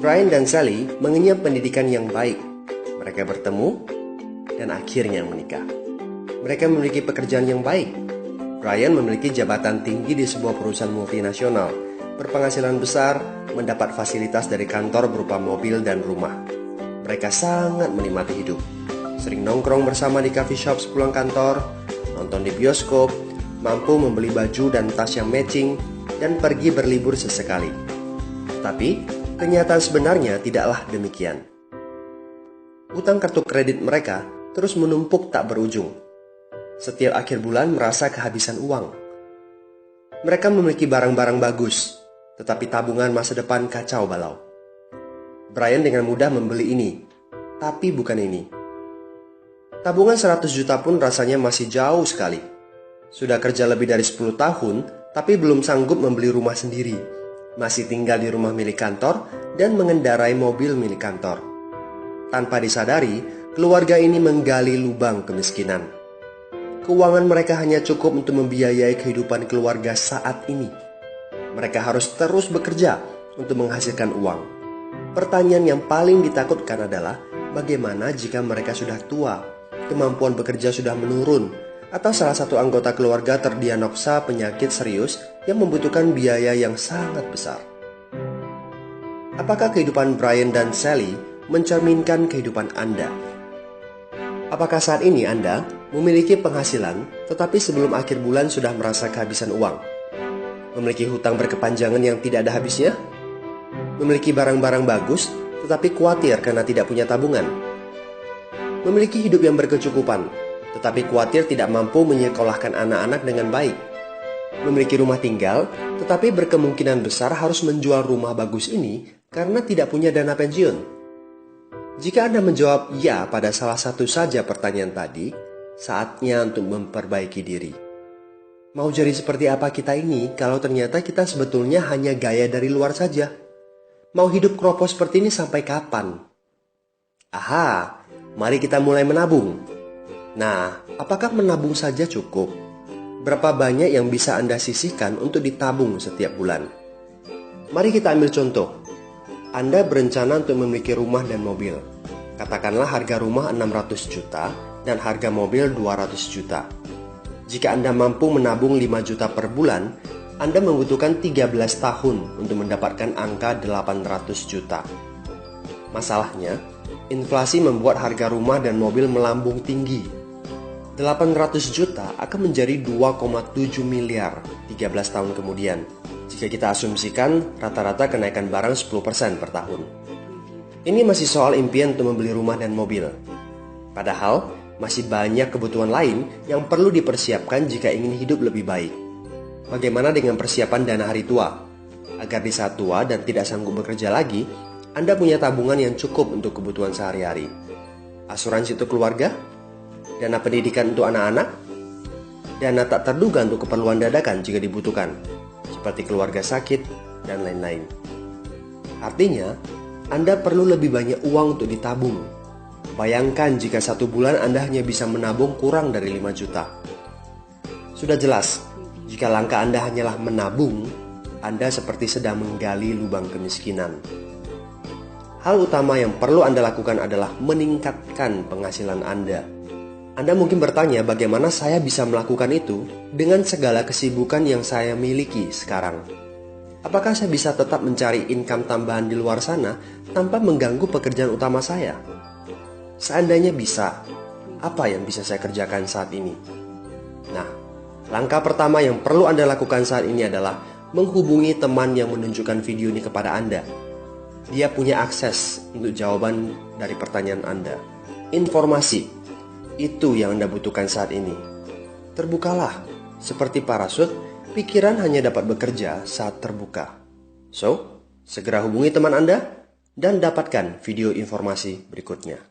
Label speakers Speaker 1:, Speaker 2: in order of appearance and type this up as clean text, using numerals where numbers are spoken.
Speaker 1: Brian dan Sally mengenyam pendidikan yang baik. Mereka bertemu dan akhirnya menikah. Mereka memiliki pekerjaan yang baik. Brian memiliki jabatan tinggi di sebuah perusahaan multinasional, berpenghasilan besar, mendapat fasilitas dari kantor berupa mobil dan rumah. Mereka sangat menikmati hidup. Sering nongkrong bersama di coffee shop sepulang kantor, nonton di bioskop, mampu membeli baju dan tas yang matching, dan pergi berlibur sesekali. Tapi, kenyataan sebenarnya tidaklah demikian. Utang kartu kredit mereka terus menumpuk tak berujung. Setiap akhir bulan merasa kehabisan uang. Mereka memiliki barang-barang bagus, tetapi tabungan masa depan kacau balau. Brian dengan mudah membeli ini, tapi bukan ini. Tabungan 100 juta pun rasanya masih jauh sekali. Sudah kerja lebih dari 10 tahun, tapi belum sanggup membeli rumah sendiri. Masih tinggal di rumah milik kantor dan mengendarai mobil milik kantor. Tanpa disadari, keluarga ini menggali lubang kemiskinan. Keuangan mereka hanya cukup untuk membiayai kehidupan keluarga saat ini. Mereka harus terus bekerja untuk menghasilkan uang. Pertanyaan yang paling ditakutkan adalah bagaimana jika mereka sudah tua, kemampuan bekerja sudah menurun, atau salah satu anggota keluarga terdiagnosa penyakit serius yang membutuhkan biaya yang sangat besar. Apakah kehidupan Brian dan Sally mencerminkan kehidupan Anda? Apakah saat ini Anda memiliki penghasilan tetapi sebelum akhir bulan sudah merasa kehabisan uang? Memiliki hutang berkepanjangan yang tidak ada habisnya? Memiliki barang-barang bagus tetapi khawatir karena tidak punya tabungan? Memiliki hidup yang berkecukupan tetapi khawatir tidak mampu menyekolahkan anak-anak dengan baik? Memiliki rumah tinggal tetapi berkemungkinan besar harus menjual rumah bagus ini karena tidak punya dana pensiun? Jika Anda menjawab ya pada salah satu saja pertanyaan tadi, saatnya untuk memperbaiki diri. Mau jadi seperti apa kita ini kalau ternyata kita sebetulnya hanya gaya dari luar saja? Mau hidup kropos seperti ini sampai kapan? Aha, mari kita mulai menabung. Nah, apakah menabung saja cukup? Berapa banyak yang bisa Anda sisihkan untuk ditabung setiap bulan? Mari kita ambil contoh. Anda berencana untuk memiliki rumah dan mobil. Katakanlah harga rumah 600 juta dan harga mobil 200 juta. Jika Anda mampu menabung 5 juta per bulan, Anda membutuhkan 13 tahun untuk mendapatkan angka 800 juta. Masalahnya, inflasi membuat harga rumah dan mobil melambung tinggi. 800 juta akan menjadi 2,7 miliar 13 tahun kemudian. Jika kita asumsikan rata-rata kenaikan barang 10% per tahun. Ini masih soal impian untuk membeli rumah dan mobil. Padahal, masih banyak kebutuhan lain yang perlu dipersiapkan jika ingin hidup lebih baik. Bagaimana dengan persiapan dana hari tua? Agar di saat tua dan tidak sanggup bekerja lagi, Anda punya tabungan yang cukup untuk kebutuhan sehari-hari. Asuransi untuk keluarga? Dana pendidikan untuk anak-anak? Dana tak terduga untuk keperluan dadakan jika dibutuhkan, seperti keluarga sakit, dan lain-lain. Artinya, Anda perlu lebih banyak uang untuk ditabung. Bayangkan jika satu bulan Anda hanya bisa menabung kurang dari 5 juta. Sudah jelas, jika langkah Anda hanyalah menabung, Anda seperti sedang menggali lubang kemiskinan. Hal utama yang perlu Anda lakukan adalah meningkatkan penghasilan Anda. Anda mungkin bertanya bagaimana saya bisa melakukan itu dengan segala kesibukan yang saya miliki sekarang. Apakah saya bisa tetap mencari income tambahan di luar sana tanpa mengganggu pekerjaan utama saya? Seandainya bisa, apa yang bisa saya kerjakan saat ini? Nah, langkah pertama yang perlu Anda lakukan saat ini adalah menghubungi teman yang menunjukkan video ini kepada Anda. Dia punya akses untuk jawaban dari pertanyaan Anda. Informasi. Itu yang Anda butuhkan saat ini. Terbukalah, seperti parasut, pikiran hanya dapat bekerja saat terbuka. So, segera hubungi teman Anda dan dapatkan video informasi berikutnya.